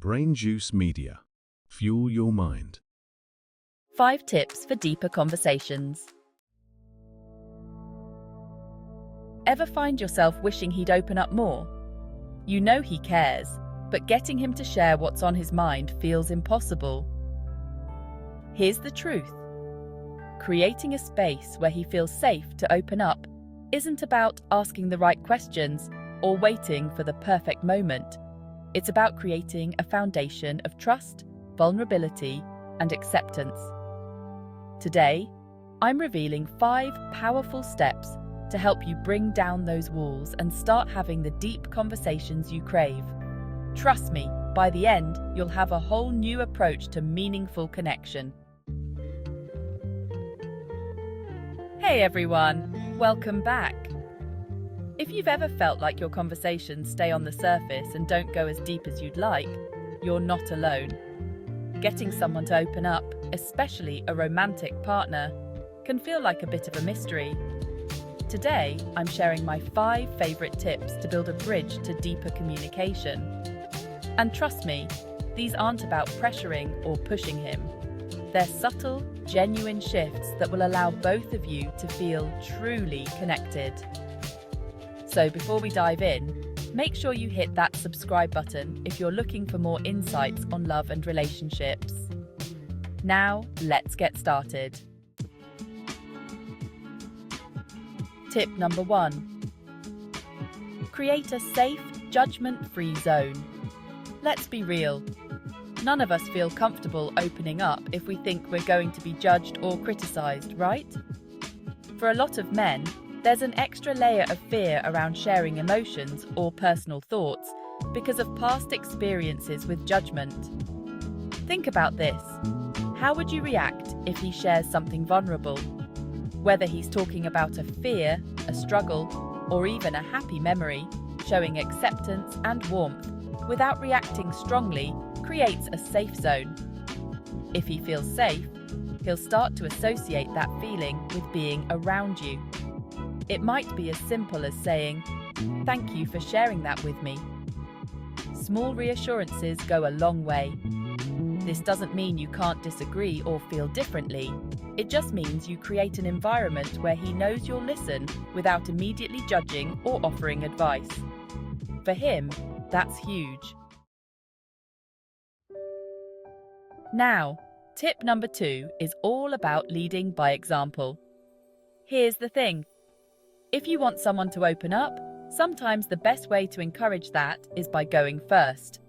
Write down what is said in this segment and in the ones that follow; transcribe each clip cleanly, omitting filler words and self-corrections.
BrainJuice Media. Fuel your mind. 5 tips for deeper conversations. Ever find yourself wishing he'd open up more? You know he cares, but getting him to share what's on his mind feels impossible. Here's the truth. Creating a space where he feels safe to open up isn't about asking the right questions or waiting for the perfect moment. It's about creating a foundation of trust, vulnerability, and acceptance. Today, I'm revealing 5 powerful steps to help you bring down those walls and start having the deep conversations you crave. Trust me, by the end, you'll have a whole new approach to meaningful connection. Hey everyone, welcome back. If you've ever felt like your conversations stay on the surface and don't go as deep as you'd like, you're not alone. Getting someone to open up, especially a romantic partner, can feel like a bit of a mystery. Today, I'm sharing my 5 favorite tips to build a bridge to deeper communication. And trust me, these aren't about pressuring or pushing him. They're subtle, genuine shifts that will allow both of you to feel truly connected. So before we dive in, make sure you hit that subscribe button if you're looking for more insights on love and relationships. Now, let's get started. Tip number 1. Create a safe, judgment-free zone. Let's be real. None of us feel comfortable opening up if we think we're going to be judged or criticized, right? For a lot of men, there's an extra layer of fear around sharing emotions or personal thoughts because of past experiences with judgment. Think about this. How would you react if he shares something vulnerable? Whether he's talking about a fear, a struggle, or even a happy memory, showing acceptance and warmth without reacting strongly creates a safe zone. If he feels safe, he'll start to associate that feeling with being around you. It might be as simple as saying, "Thank you for sharing that with me." Small reassurances go a long way. This doesn't mean you can't disagree or feel differently. It just means you create an environment where he knows you'll listen without immediately judging or offering advice. For him, that's huge. Now, tip number 2 is all about leading by example. Here's the thing. If you want someone to open up, sometimes the best way to encourage that is by going first.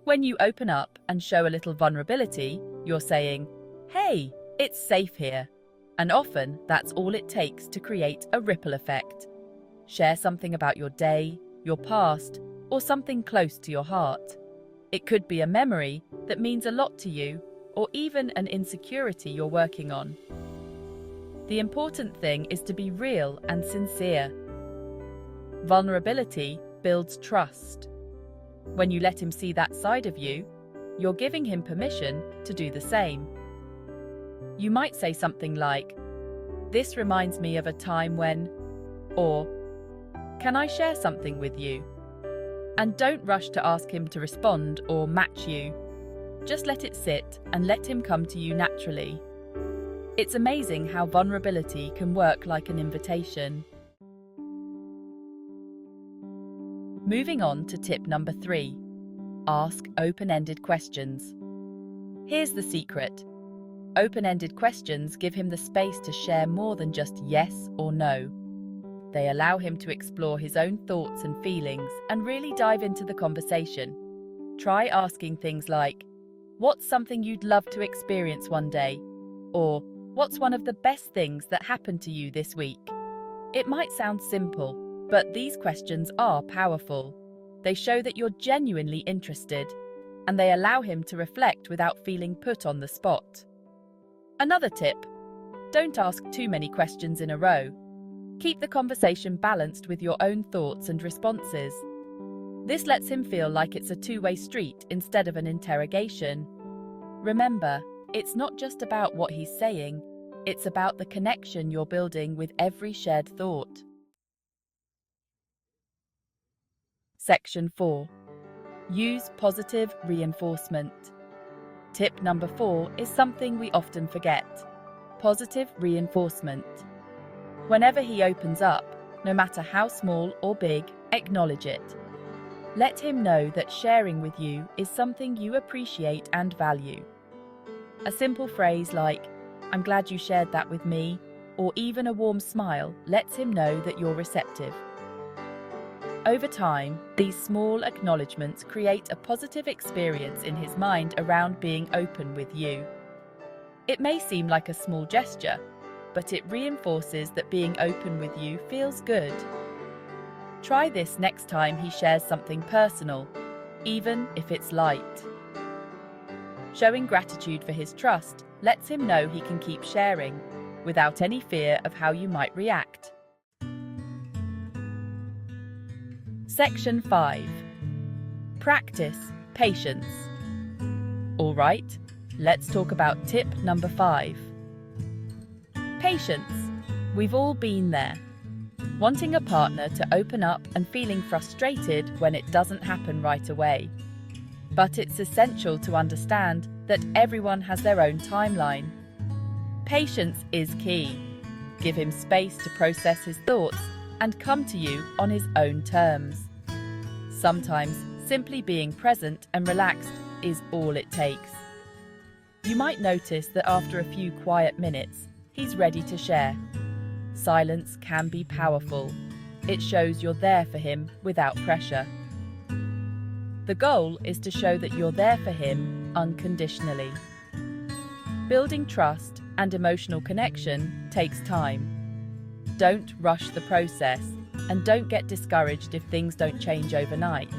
When you open up and show a little vulnerability, you're saying, "Hey, it's safe here." And often, that's all it takes to create a ripple effect. Share something about your day, your past, or something close to your heart. It could be a memory that means a lot to you, or even an insecurity you're working on. The important thing is to be real and sincere. Vulnerability builds trust. When you let him see that side of you, you're giving him permission to do the same. You might say something like, "This reminds me of a time when," or "Can I share something with you?" And don't rush to ask him to respond or match you. Just let it sit and let him come to you naturally. It's amazing how vulnerability can work like an invitation. Moving on to tip number 3. Ask open-ended questions. Here's the secret. Open-ended questions give him the space to share more than just yes or no. They allow him to explore his own thoughts and feelings and really dive into the conversation. Try asking things like, "What's something you'd love to experience one day?" Or, "What's one of the best things that happened to you this week?" It might sound simple, but these questions are powerful. They show that you're genuinely interested, and they allow him to reflect without feeling put on the spot. Another tip: don't ask too many questions in a row. Keep the conversation balanced with your own thoughts and responses. This lets him feel like it's a two-way street instead of an interrogation. Remember, it's not just about what he's saying, it's about the connection you're building with every shared thought. Section 4. Use positive reinforcement. Tip number 4 is something we often forget. Positive reinforcement. Whenever he opens up, no matter how small or big, acknowledge it. Let him know that sharing with you is something you appreciate and value. A simple phrase like, "I'm glad you shared that with me," or even a warm smile lets him know that you're receptive. Over time, these small acknowledgements create a positive experience in his mind around being open with you. It may seem like a small gesture, but it reinforces that being open with you feels good. Try this next time he shares something personal, even if it's light. Showing gratitude for his trust lets him know he can keep sharing, without any fear of how you might react. Section 5. Practice patience. All right, let's talk about tip number 5. Patience. We've all been there. Wanting a partner to open up and feeling frustrated when it doesn't happen right away. But it's essential to understand that everyone has their own timeline. Patience is key. Give him space to process his thoughts and come to you on his own terms. Sometimes, simply being present and relaxed is all it takes. You might notice that after a few quiet minutes, he's ready to share. Silence can be powerful. It shows you're there for him without pressure. The goal is to show that you're there for him unconditionally. Building trust and emotional connection takes time. Don't rush the process, and don't get discouraged if things don't change overnight.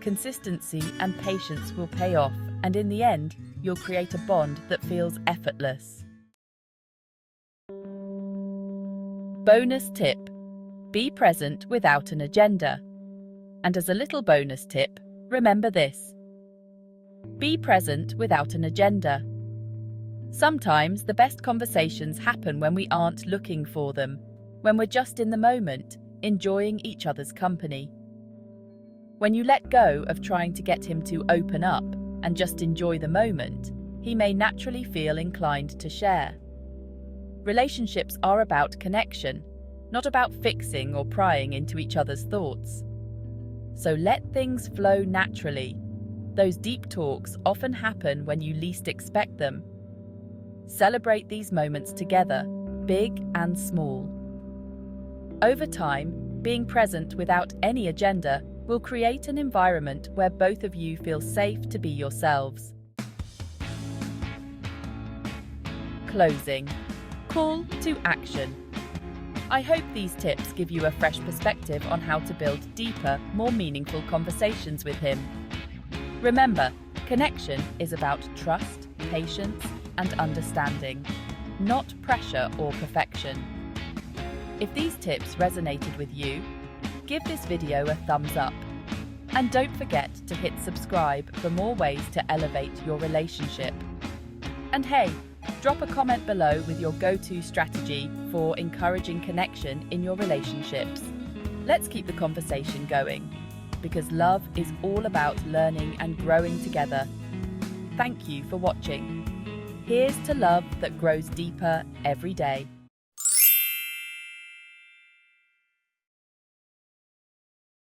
Consistency and patience will pay off, and in the end, you'll create a bond that feels effortless. Bonus tip: be present without an agenda. And as a little bonus tip, remember this: be present without an agenda. Sometimes the best conversations happen when we aren't looking for them, when we're just in the moment, enjoying each other's company. When you let go of trying to get him to open up and just enjoy the moment, he may naturally feel inclined to share. Relationships are about connection, not about fixing or prying into each other's thoughts. So let things flow naturally. Those deep talks often happen when you least expect them. Celebrate these moments together, big and small. Over time, being present without any agenda will create an environment where both of you feel safe to be yourselves. Closing. Call to action. I hope these tips give you a fresh perspective on how to build deeper, more meaningful conversations with him. Remember, connection is about trust, patience, and understanding, not pressure or perfection. If these tips resonated with you, give this video a thumbs up. And don't forget to hit subscribe for more ways to elevate your relationship. And hey, drop a comment below with your go-to strategy for encouraging connection in your relationships. Let's keep the conversation going, because love is all about learning and growing together. Thank you for watching. Here's to love that grows deeper every day.